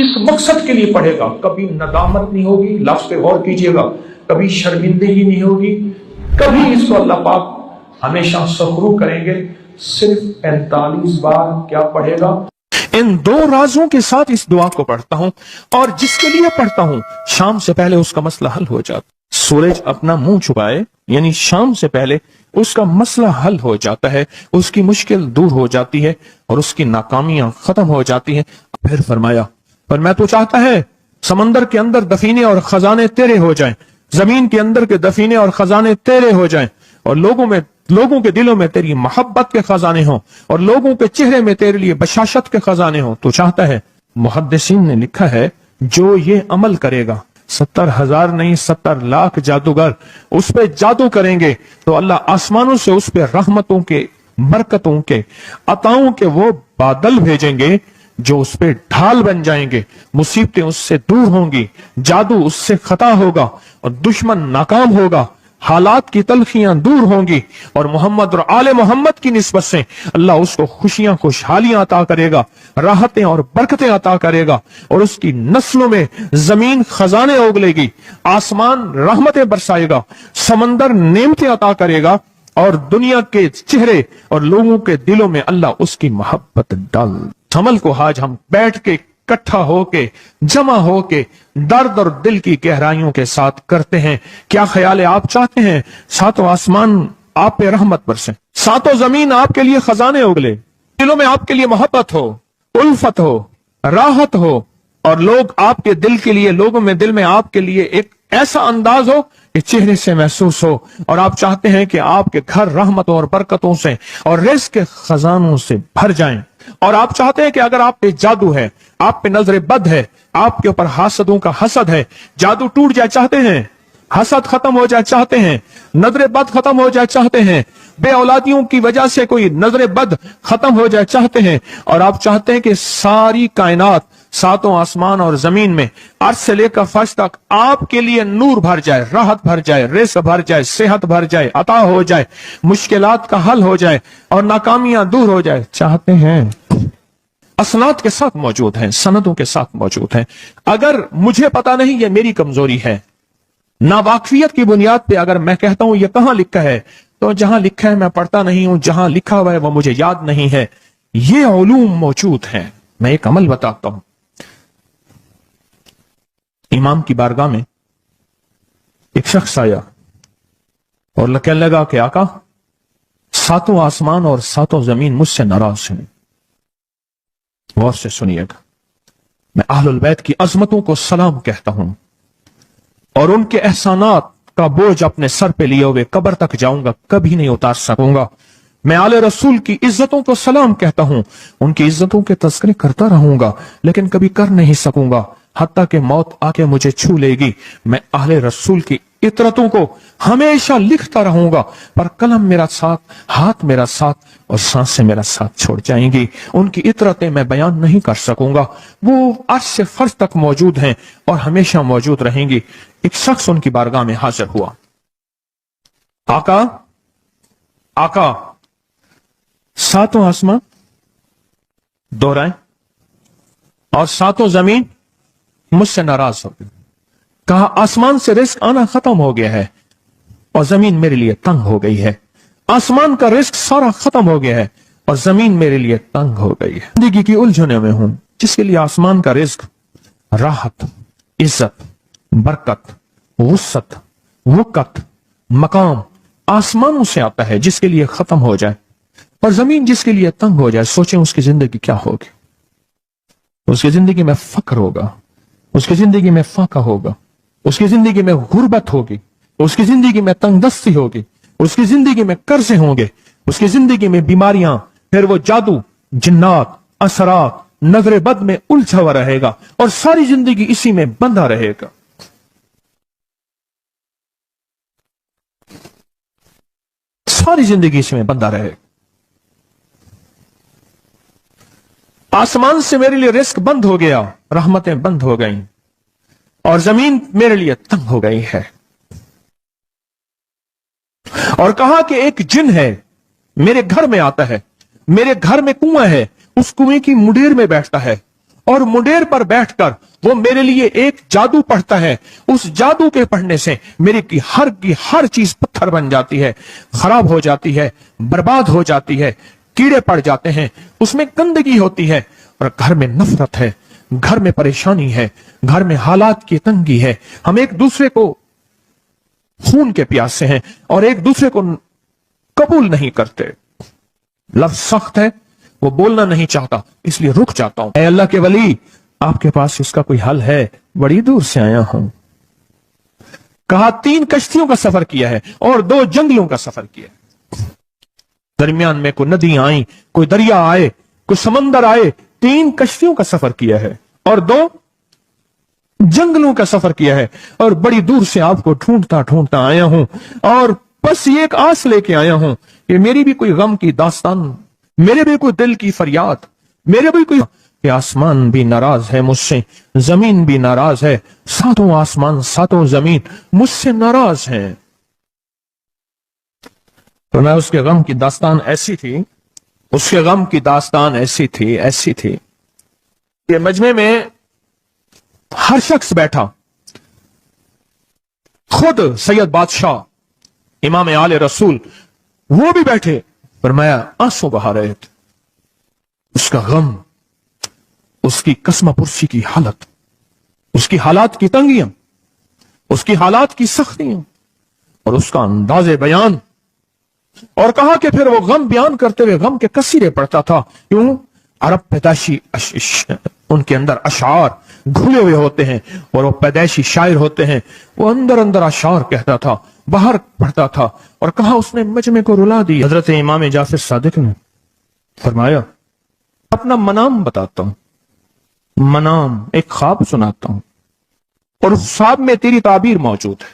किस मकसद के लिए पढ़ेगा, कभी नदामत नहीं होगी, लफ्ज पे गौर कीजिएगा, कभी शर्मिंदगी नहीं होगी, कभी इसको अल्लाह पाक हमेशा सखरू करेंगे। सिर्फ 45 बार क्या पढ़ेगा। इन दो राजों के साथ इस दुआ को पढ़ता हूं, और जिसके लिए पढ़ता हूं शाम से पहले उसका मसला हल हो जाता। सूरज अपना मुंह छुपाए यानी शाम से पहले उसका मसला हल हो जाता है, उसकी मुश्किल दूर हो जाती है और उसकी नाकामियां खत्म हो जाती हैं। फिर फरमाया, पर मैं तो चाहता है समंदर के अंदर दफीने और खजाने तेरे हो जाएं, जमीन के अंदर के दफीने और खजाने तेरे हो जाएं, और लोगों के दिलों में तेरी मोहब्बत के खजाने हों, और लोगों के चेहरे में तेरे लिए बशाशत के खजाने हों। तो चाहता है, मुहद्दिसीन ने लिखा है, जो ये अमल करेगा 70,000 नहीं 70 लाख जादूगर उस पे जादू करेंगे तो अल्लाह आसमानों से उस पे रहमतों के, बरकतों के, अताओं के वो बादल भेजेंगे जो उस पे ढाल बन जाएंगे। मुसीबतें उससे दूर होंगी, जादू उससे खता होगा और दुश्मन नाकाम होगा, हालात की तलखियां दूर होंगी, और मोहम्मद और आले मोहम्मद की निस्बत से अल्लाह उसको खुशियां, खुशहालियां अता करेगा, राहतें और बरकतें अता करेगा, और उसकी नस्लों में जमीन खजाने उगलेगी, आसमान रहमतें बरसाएगा, समंदर नेमतें अता करेगा, और दुनिया के चेहरे और लोगों के दिलों में अल्लाह उसकी मोहब्बत डाल। अमल को आज हम बैठ के इकट्ठा होके, जमा होके, दर्द और दिल की गहराइयों के साथ करते हैं। क्या ख्याल है, आप चाहते हैं सातों आसमान आप पे रहमत बरसे, सातों जमीन आपके लिए खजाने उगले, दिलों में आपके लिए मोहब्बत हो, उल्फत हो, राहत हो, और लोग आपके दिल के लिए, लोगों में दिल में आपके लिए एक ऐसा अंदाज हो कि चेहरे से महसूस हो, और आप चाहते हैं कि आपके घर रहमतों और बरकतों से और रिज़्क़ के खजानों से भर जाएं, और आप चाहते हैं कि अगर आप पे जादू है, आप पे नजर बद है, आपके ऊपर हासदों का हसद है, जादू टूट जाए चाहते हैं, हसद खत्म हो जाए चाहते हैं, नजर बद खत्म हो जाए चाहते हैं, बे औलादियों की वजह से कोई नजर बद खत्म हो जाए चाहते हैं, और आप चाहते हैं कि सारी कायनात, सातों आसमान और जमीन में अर्श से लेकर फर्श तक आपके लिए नूर भर जाए, राहत भर जाए, रिज़्क़ भर जाए, सेहत भर जाए, अता हो जाए, मुश्किलात का हल हो जाए और नाकामियां दूर हो जाए चाहते हैं। असनाद के साथ मौजूद हैं, सनदों के साथ मौजूद हैं। अगर मुझे पता नहीं, ये मेरी कमजोरी है, नावाकफियत की बुनियाद पे अगर मैं कहता हूं ये कहां लिखा है, तो जहां लिखा है मैं पढ़ता नहीं हूं, जहां लिखा हुआ है वो मुझे याद नहीं है। ये उलूम मौजूद हैं। मैं एक अमल बताता हूं। इमाम की बारगाह में एक शख्स आया और कहने लगा कि आका, सातों आसमान और सातों जमीन मुझसे नाराज हैं। गौर से सुनिएगा, मैं अहलुल बैत की अजमतों को सलाम कहता हूं और उनके एहसानात का बोझ अपने सर पे लिए हुए कब्र तक जाऊंगा, कभी नहीं उतार सकूंगा। मैं आले रसूल की इज्जतों को सलाम कहता हूं, उनकी इज्जतों के तस्करे करता रहूंगा, लेकिन कभी कर नहीं सकूंगा, हत्ता कि मौत आके मुझे छू लेगी। मैं आले रसूल की इतरतों को हमेशा लिखता रहूंगा, पर कलम मेरा साथ, हाथ मेरा साथ और सांसें मेरा साथ छोड़ जाएंगी। उनकी इतरतें मैं बयान नहीं कर सकूंगा। वो अर्श से फर्श तक मौजूद हैं और हमेशा मौजूद रहेंगी। एक शख्स उनकी बारगाह में हाजिर हुआ। आका, आका, सातों आसमान दोहराए और सातों जमीन मुझसे नाराज हो गई। कहा, आसमान से रिस्क आना खत्म हो गया है और जमीन मेरे लिए तंग हो गई है। आसमान का रिस्क सारा खत्म हो गया है और जमीन मेरे लिए तंग हो गई है। जिंदगी की उलझने में हूं, जिसके लिए आसमान का रिस्क, राहत, इज्जत, बरकत, वुसत, वुकत, मकाम आसमानों से आता है, जिसके लिए खत्म हो जाए, और जमीन जिसके लिए तंग हो जाए। सोचें उसकी जिंदगी क्या होगी। उसकी जिंदगी में फक्र होगा, उसकी जिंदगी में फाका होगा, उसकी जिंदगी में गुर्बत होगी, उसकी जिंदगी में तंगदस्ती होगी, उसकी जिंदगी में कर्जे होंगे, उसकी जिंदगी में बीमारियां, फिर वो जादू, जिन्नात, असरात, नजर बद में उलझा हुआ रहेगा और सारी जिंदगी इसी में बंधा रहेगा। सारी जिंदगी इसमें बंधा रहेगा। आसमान से मेरे लिए रिस्क बंद हो गया, रहमतें बंद हो गईं और जमीन मेरे लिए तंग हो गई है। और कहा कि एक जिन है, मेरे घर में आता है, मेरे घर में कुआं है, उस कुएं की मुडेर में बैठता है اور मुंडेर पर बैठकर वो मेरे लिए एक जादू पढ़ता है। उस जादू के पढ़ने से मेरी की हर चीज पत्थर बन जाती है, खराब हो जाती है, बर्बाद हो जाती है, कीड़े पड़ जाते हैं, उसमें गंदगी होती है, और घर में नफरत है, घर में परेशानी है, घर में हालात की तंगी है, हम एक दूसरे को खून के प्यासे हैं और एक दूसरे को कबूल नहीं करते। लफ्ज सख्त है, वो बोलना नहीं चाहता, इसलिए रुक जाता हूं। ऐ अल्लाह के वली, आपके पास इसका कोई हल है? बड़ी दूर से आया हूं। कहा 3 कश्तियों का सफर किया है और 2 जंगलों का सफर किया है। दरमियान में कोई नदियां आई, कोई दरिया आए, कोई समंदर आए, 3 कश्तियों का सफर किया है और 2 जंगलों का सफर किया है, और बड़ी दूर से आपको ढूंढता ढूंढता आया हूं, और बस ये एक आस लेके आया हूं कि मेरी भी कोई गम की दास्तान, मेरे भी कोई दिल की फरियाद, मेरे भी कोई, कि आसमान भी नाराज है मुझसे, जमीन भी नाराज है, 7 आसमान 7 जमीन मुझसे नाराज हैं। तो मैं उसके गम की दास्तान ऐसी थी, उसके गम की दास्तान ऐसी थी कि मजमे में हर शख्स बैठा, खुद सैयद बादशाह इमाम आले रसूल वो भी बैठे, फरमाया आंसू बहा रहे थे। उसका गम, उसकी कसम पुरसी की हालत, उसकी हालात की तंगियां, उसकी हालात की सख्तियां और उसका अंदाजे बयान, और कहा कि फिर वो गम बयान करते हुए गम के कसीरे पड़ता था। क्यों? अरब पैदाशी उनके अंदर अशार घुले हुए होते हैं और वो पैदाइशी शायर होते हैं। वो अंदर अंदर अशार कहता था, बाहर पढ़ता था, और कहा उसने मजमे को रुला दी। हजरत इमाम जाफर सादिक ने फरमाया, अपना मनाम बताता हूं, मनाम एक ख्वाब सुनाता हूं, और उस ख्वाब में तेरी ताबीर मौजूद है,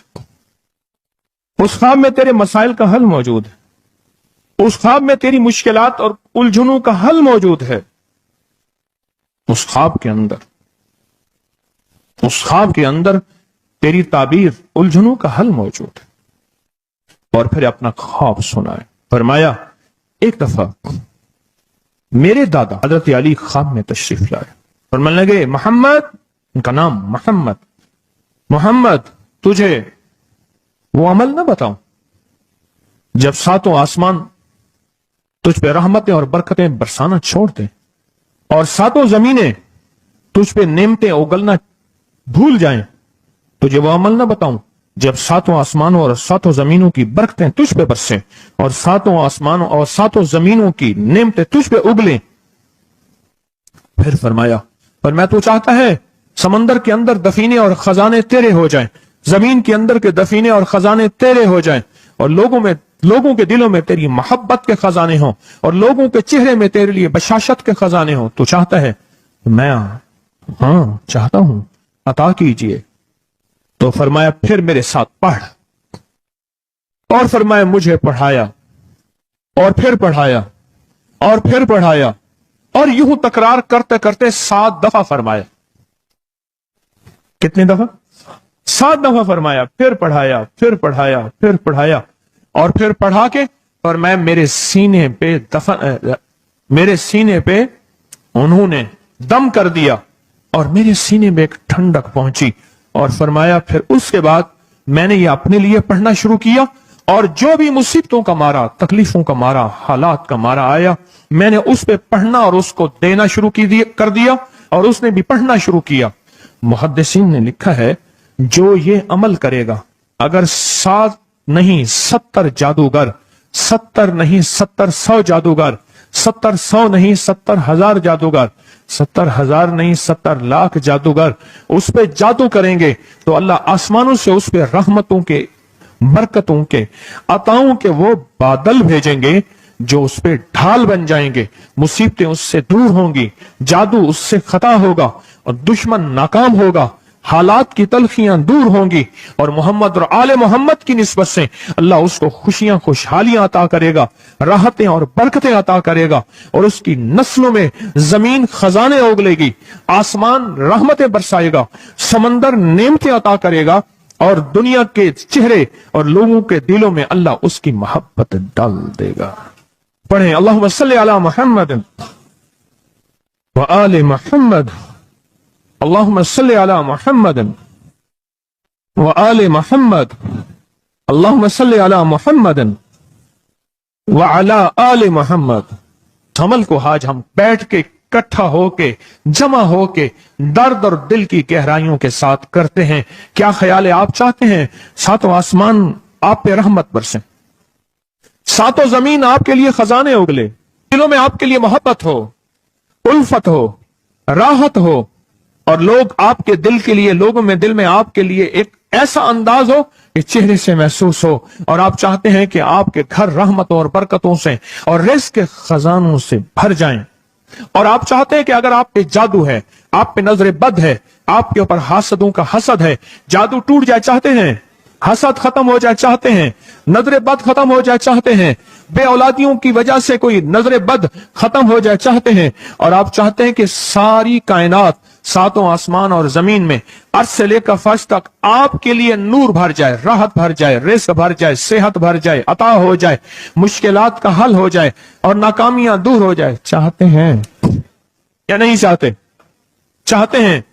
उस ख्वाब में तेरे मसाइल का हल मौजूद है, उस ख्वाब में तेरी मुश्किलात और उलझनों का हल मौजूद है। उस ख्वाब के अंदर तेरी ताबीर, उलझनों का हल मौजूद है। और फिर अपना ख्वाब सुनाए। फरमाया, एक दफा मेरे दादा हजरत अली ख्वाब में तशरीफ लाए, फरमाने लगे, मोहम्मद, उनका नाम मोहम्मद, मोहम्मद तुझे वो अमल ना बताऊं जब 7 आसमान तुझ पे रहमतें और बरकतें बरसाना छोड़ दें, और 7 जमीनें तुझ पे नेमतें उगलना भूल जाएं, तुझे वो अमल ना बताऊं जब 7 आसमानों और 7 जमीनों की बरकतें तुझ पे बरसें, और 7 आसमानों और 7 जमीनों की नेमतें तुझ पे उगलें। फिर फरमाया, पर मैं तो चाहता है समंदर के अंदर दफीने और खजाने तेरे हो जाएं, जमीन के अंदर के दफीने और खजाने तेरे हो जाएं, और लोगों के दिलों में तेरी मोहब्बत के खजाने हों, और लोगों के चेहरे में तेरे लिए बशाशत के खजाने हों। तो चाहता है? मैं हाँ चाहता हूं, अता कीजिए। तो फरमाया, फिर मेरे साथ पढ़। और फरमाया, मुझे पढ़ाया, और फिर पढ़ाया, और फिर पढ़ाया, और यूं तकरार करते करते 7 दफा फरमाया। कितनी दफा? 7 दफा फरमाया। फिर पढ़ाया, फिर पढ़ाया, फिर पढ़ाया, और फिर पढ़ा के, और मैं मेरे सीने पे उन्होंने दम कर दिया, और मेरे सीने में एक ठंडक पहुंची। और फरमाया, फिर उसके बाद मैंने ये अपने लिए पढ़ना शुरू किया, और जो भी मुसीबतों का मारा, तकलीफों का मारा, हालात का मारा आया, मैंने उस पे पढ़ना और उसको देना शुरू कर दिया, और उसने भी पढ़ना शुरू किया। मुहद्दिसीन ने लिखा है, जो ये अमल करेगा, अगर 7 नहीं 70 जादूगर, 70 नहीं 70,100 जादूगर, 70,100 नहीं 70,000 जादूगर, 70,000 नहीं 70 लाख जादूगर उस पे जादू करेंगे, तो अल्लाह आसमानों से उस पे रहमतों के, बरकतों के, अताओं के वो बादल भेजेंगे जो उस पे ढाल बन जाएंगे। मुसीबतें उससे दूर होंगी, जादू उससे खता होगा, और दुश्मन नाकाम होगा, हालात की तलखियां दूर होंगी, और मोहम्मद और आले मोहम्मद की निस्बत से अल्लाह उसको खुशियां, खुशहालियां अता करेगा, राहतें और बरकतें अता करेगा, और उसकी नस्लों में जमीन खजाने उगलेगी, आसमान रहमतें बरसाएगा, समंदर नेमतें अता करेगा, और दुनिया के चेहरे और लोगों के दिलों में अल्लाह उसकी मोहब्बत डाल देगा। पढ़े, अल्लाहुम्मा सल्ली अला मुहम्मद व आले मुहम्मद अल्लाहुम्मा सल्लि अला मुहम्मद व आले मुहम्मद, अल्लाहुम्मा सल्लि अला मुहम्मद व अला आले मुहम्मद। अमल को आज हम बैठ के इकट्ठा होके, जमा होके, दर्द और दिल की गहराइयों के साथ करते हैं। क्या ख्याल है? आप चाहते हैं सातों आसमान आप पे रहमत बरसे, सातों जमीन आपके लिए खजाने उगले, दिलों में आपके लिए मोहब्बत हो, उल्फत हो, राहत हो, और लोग आपके दिल के लिए, लोगों में दिल में आपके लिए एक ऐसा अंदाज हो कि चेहरे से महसूस हो, और आप चाहते हैं कि आपके घर रहमतों और बरकतों से और रिज़्क़ के खजानों से भर जाएं, और आप चाहते हैं कि अगर आप पे जादू है, आप पे नजर बद है, आपके ऊपर हासदों का हसद है, जादू टूट जाए चाहते हैं, हसद खत्म हो जाए चाहते हैं, नजर बद खत्म हो जाए चाहते हैं, बे औलादियों की वजह से कोई नजर बद खत्म हो जाए चाहते हैं, और आप चाहते हैं कि सारी कायनात, सातों आसमान और जमीन में अर्श से लेकर फर्श तक आपके लिए नूर भर जाए, राहत भर जाए, रिज़्क़ भर जाए, सेहत भर जाए, अता हो जाए, मुश्किलात का हल हो जाए और नाकामियां दूर हो जाए, चाहते हैं या नहीं चाहते? चाहते हैं।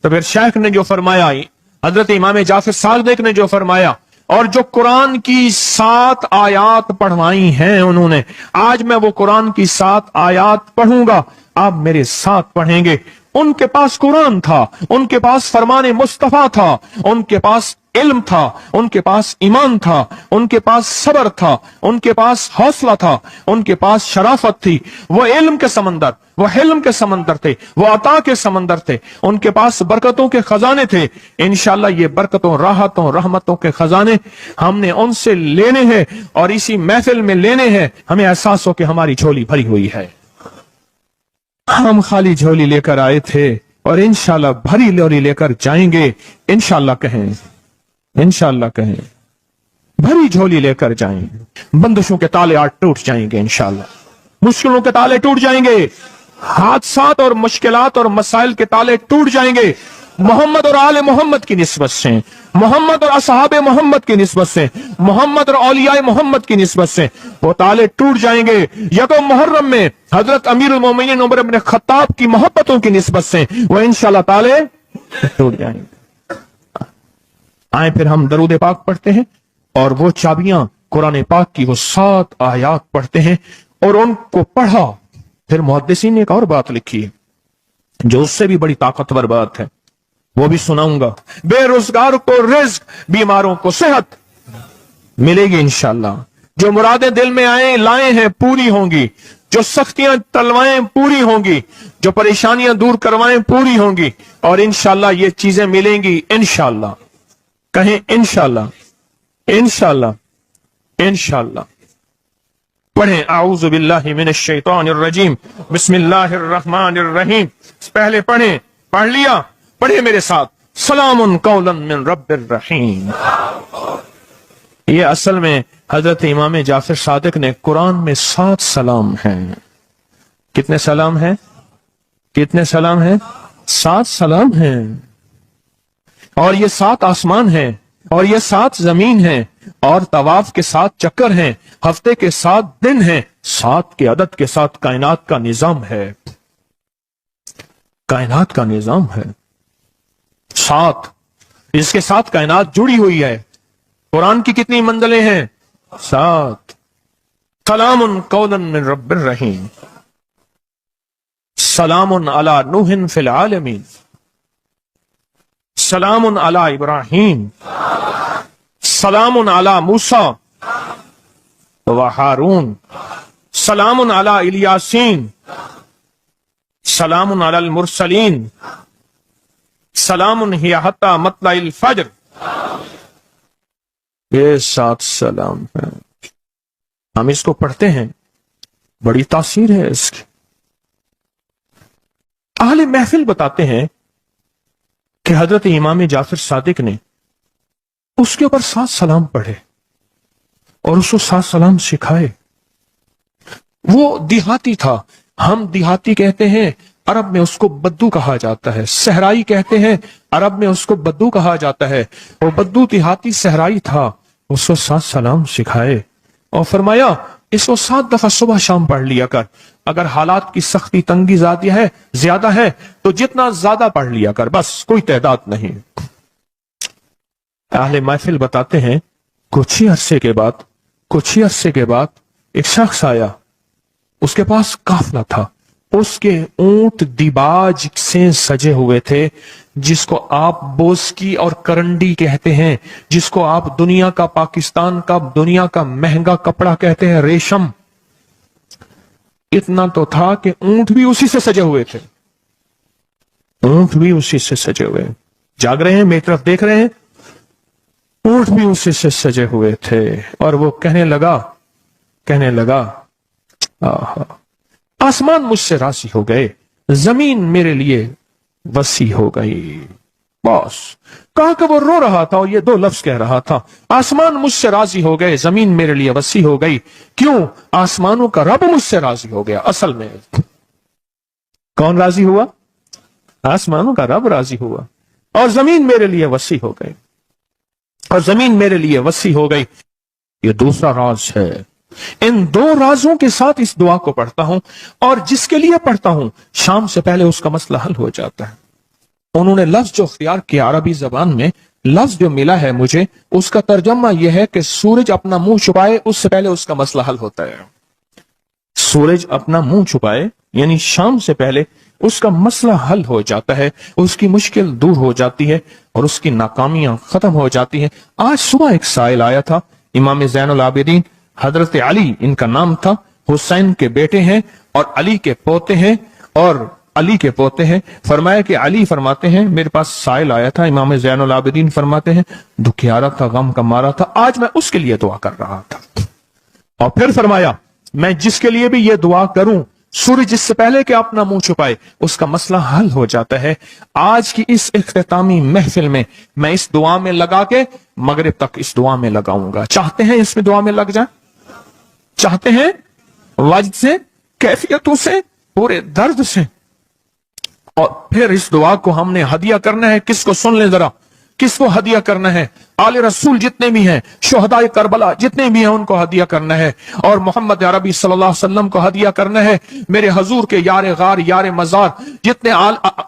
तो फिर शेख ने जो फरमाया, हजरत इमाम जाफर सादिक ने जो फरमाया, और जो कुरान की 7 आयात पढ़वाई हैं उन्होंने, आज मैं वो कुरान की 7 आयात पढ़ूंगा, आप मेरे साथ पढ़ेंगे। उनके पास कुरान था, उनके पास फरमाने मुस्तफा था, उनके पास इल्म था, उनके पास ईमान था, उनके पास सब्र था, उनके पास हौसला था, उनके पास शराफत थी। वो इल्म के समंदर, वो हिल्म के समंदर थे, वो अता के समंदर थे, उनके पास बरकतों के खजाने थे। इंशाअल्लाह ये बरकतों, राहतों, रहमतों के खजाने हमने उनसे लेने हैं, और इसी महफिल में लेने हैं। हमें एहसास हो कि हमारी झोली भरी हुई है, हम खाली झोली लेकर आए थे, और इंशाअल्लाह भरी झोली लेकर जाएंगे। इंशाअल्लाह कहें, इंशाअल्लाह कहें, भरी झोली लेकर जाएंगे। बंदिशों के ताले आज टूट जाएंगे इंशाअल्लाह, मुश्किलों के ताले टूट जाएंगे, हादसात और मुश्किलात और मसाइल के ताले टूट जाएंगे। मोहम्मद और आले मोहम्मद की निस्बत से, मोहम्मद और असहाबे मोहम्मद की निस्बत से, मोहम्मद और औलियाए मोहम्मद की निस्बत से वो ताले टूट जाएंगे। यकम मुहर्रम में हजरत अमीरुल मोमिनीन उमर इब्न खत्ताब की मोहब्बतों की निस्बत से वो इंशाअल्लाह ताले टूट जाएंगे। आए फिर हम दरूद पाक पढ़ते हैं, और वो चाबियां कुरान पाक की वो 7 आयात पढ़ते हैं, और उनको पढ़ा। फिर मुहद्दिसीन ने एक और बात लिखी है जो उससे भी बड़ी ताकतवर बात है, वो भी सुनाऊंगा। बेरोजगार को रिज़्क़, बीमारों को सेहत मिलेगी इंशाअल्लाह। जो मुरादें दिल में आए लाए हैं पूरी होंगी, जो सख्तियां तलवाएं पूरी होंगी, जो परेशानियां दूर करवाएं पूरी होंगी, और इंशाअल्लाह ये चीजें मिलेंगी इंशाअल्लाह। कहें इंशाअल्लाह, इंशाअल्लाह, इंशाअल्लाह। पढ़ें आऊज़ु बिल्लाहि मिनश शैतानिर रजीम, बिस्मिल्लाहिर रहमानिर रहीम। पहले पढ़ें, पढ़ लिया, पढ़े मेरे साथ, सलामुन कौलन मिन रब्बिर रहीम। ये असल में हजरत इमाम जाफर सादिक ने कुरान में 7 सलाम हैं। कितने सलाम हैं? कितने सलाम हैं? 7 सलाम हैं। और ये 7 आसमान हैं, और ये 7 जमीन हैं, और तवाफ के 7 चक्कर हैं, हफ्ते के 7 दिन हैं, 7 के अदद के साथ कायनात का निजाम है, कायनात का निजाम है 7, इसके साथ कायनात जुड़ी हुई है। कुरान की कितनी मंजिलें हैं? 7। सलामुन कौलन मिन रब्बिर रहीम, सलामुन अला नूहिन फिल आलमीन, सलामुन अला इब्राहीम, सलामुन अला मूसा व हारून, सलामुन अला इलियासीन, सलामुन अलल मुरसलीन, सलामुन हिया हत्ता मतलाइल फज्र। ये 7 सलाम है। हम इसको पढ़ते हैं, बड़ी तासीर है इसकी। अहले महफिल बताते हैं कि हजरत इमाम जाफर सादिक ने उसके ऊपर 7 सलाम पढ़े और उसको 7 सलाम सिखाए। वो देहाती था, हम देहाती कहते हैं, अरब में उसको बद्दू कहा जाता है। सहराई कहते हैं, अरब में उसको बद्दू कहा जाता है। वो बद्दू देहाती सहराई था, उसको 7 सलाम सिखाए और फरमाया इसको 7 दफा सुबह शाम पढ़ लिया कर। अगर हालात की सख्ती तंगी ज्यादा है तो जितना ज्यादा पढ़ लिया कर, बस कोई तादाद नहीं। अहले महफिल बताते हैं कुछ ही अरसे के बाद एक शख्स आया, उसके पास काफला था, उसके ऊंट दिबाज से सजे हुए थे, जिसको आप बोस्की और करंडी कहते हैं, जिसको आप दुनिया का, पाकिस्तान का दुनिया का महंगा कपड़ा कहते हैं, रेशम। इतना तो था कि ऊंट भी उसी से सजे हुए थे, ऊंट भी उसी से सजे हुए। जाग रहे हैं, मेरी तरफ देख रहे हैं, ऊंट भी उसी से सजे हुए थे। और वो कहने लगा आसमान मुझसे राजी हो गए, जमीन मेरे लिए वसी हो गई। बस कहा कि वो रो रहा था और ये 2 लफ्ज कह रहा था, आसमान मुझसे राजी हो गए, जमीन मेरे लिए वसी हो गई। क्यों? आसमानों का रब मुझसे राजी हो गया। असल में कौन राजी हुआ? आसमानों का रब राजी हुआ, और जमीन मेरे लिए वसी हो गई, और जमीन मेरे लिए वसी हो गई। ये दूसरा राज है। इन 2 राजों के साथ इस दुआ को पढ़ता हूं, और जिसके लिए पढ़ता हूं शाम से पहले उसका मसला हल हो जाता है। उन्होंने लफ्ज जो इख्तियार किया अरबी जबान में, लफ्ज जो मिला है मुझे, उसका तर्जमा यह है कि सूरज अपना मुंह छुपाए उससे पहले उसका मसला हल होता है। सूरज अपना मुंह छुपाए यानी शाम से पहले उसका मसला हल हो जाता है, उसकी मुश्किल दूर हो जाती है और उसकी नाकामियां खत्म हो जाती हैं। आज सुबह एक साइल आया था, इमाम ज़ैनुल आबिदीन हजरत अली इनका नाम था, हुसैन के बेटे हैं और अली के पोते हैं। फरमाया कि अली फरमाते हैं मेरे पास साइल आया था, इमाम ज़ैनुल आबिदीन फरमाते हैं दुखियारा था, गम का मारा था, आज मैं उसके लिए दुआ कर रहा था। और फिर फरमाया मैं जिसके लिए भी ये दुआ करूं, सूर्य जिससे पहले कि अपना मुंह छुपाए उसका मसला हल हो जाता है। आज की इस इख्तितामी महफिल में मैं इस दुआ में लगा के मगरिब तक इस दुआ में लगाऊंगा। चाहते हैं इसमें दुआ में लग जाए? चाहते हैं? वजद से, कैफियतों से, पूरे दर्द से। और फिर इस दुआ को हमने हदिया करना है। किसको? सुन ले जरा, किसको हदिया करना है? आले रसूल जितने भी हैं, शुहदाए करबला जितने भी हैं, उनको हदिया करना है। और मोहम्मद अरबी सल्लल्लाहु अलैहि वसल्लम को हदिया करना है। मेरे हजूर के यार गार, यार मजार जितने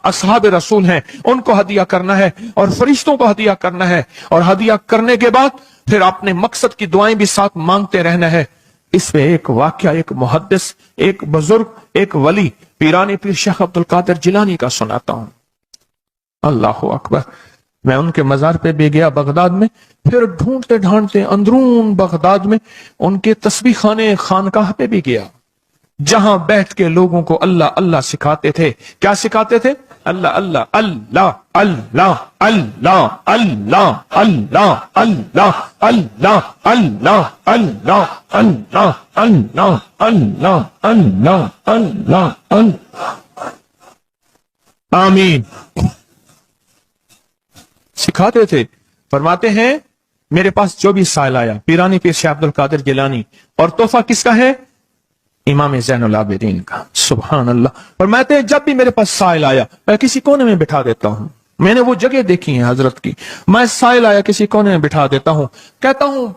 असहाब रसूल हैं, उनको हदिया करना है, और फरिश्तों को हदिया करना है। और हदिया करने के बाद फिर अपने मकसद की दुआएं भी साथ मांगते रहना है। इसमें एक वाकया, एक मुहद्दिस, एक बुजुर्ग, एक वली, पीरानी पीर शेख अब्दुल कादिर जिलानी का सुनाता हूं। अल्लाह अकबर। मैं उनके मजार पे भी गया बगदाद में, फिर ढूंढते ढांढते अंदरून बगदाद में उनके तस्बीह खाने खानकाह पे भी गया, जहां बैठ के लोगों को अल्लाह अल्लाह सिखाते थे। क्या सिखाते थे? अल्लाह अल्लाह अल्लाह अल्लाह अल्लाह अल्लाह अल्लाह अल्लाह अल्लाह अल्लाह अल्लाह अल्लाह अल्लाह अल्लाह अल्लाह अल्लाह अल्लाह। आमीन। सिखाते थे। फरमाते हैं मेरे पास जो भी साइल आया, पीरानी पीर शेख अब्दुल कादिर जिलानी, और तोहफा किसका है? इमाम ज़ैनुल आबिदीन का। सुभान अल्लाह। फरमाते हैं जब भी मेरे पास साइल आया मैं किसी कोने में बिठा देता हूं। मैंने वो जगह देखी है हजरत की, मैं साइल आया किसी कोने में बिठा देता हूं, कहता हूं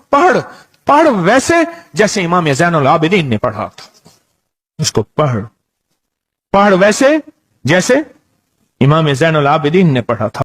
पढ़ वैसे जैसे इमाम ज़ैनुल आबिदीन ने पढ़ा था। उसको पढ़ वैसे जैसे इमाम ज़ैनुल आबिदीन ने पढ़ा था।